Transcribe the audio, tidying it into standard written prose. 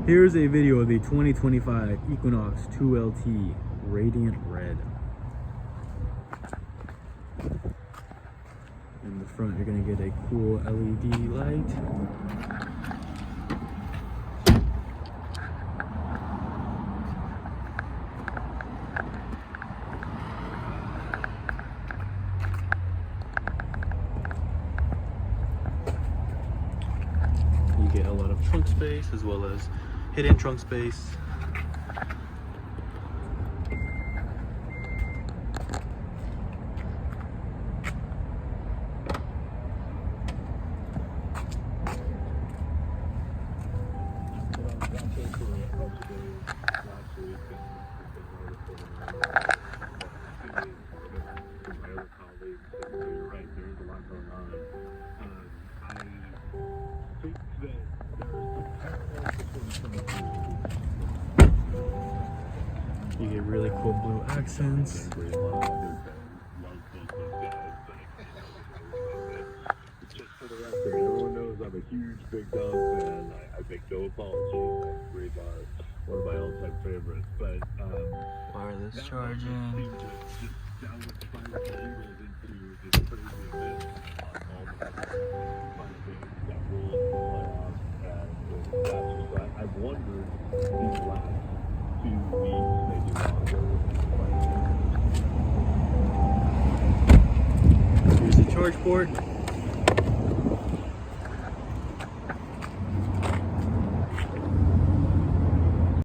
Here's a video of the 2025 Equinox 2LT Radiant Red. In the front, you're gonna get a cool LED light. You get a lot of trunk space as well as hidden trunk space. You get really cool blue accents. Just for the record, everyone knows I'm a huge Big Dog fan. I make no apologies. Rebar, one of my all-time favorites. But Wireless charging. I've wondered these last 2 weeks, maybe longer. Here's the charge port.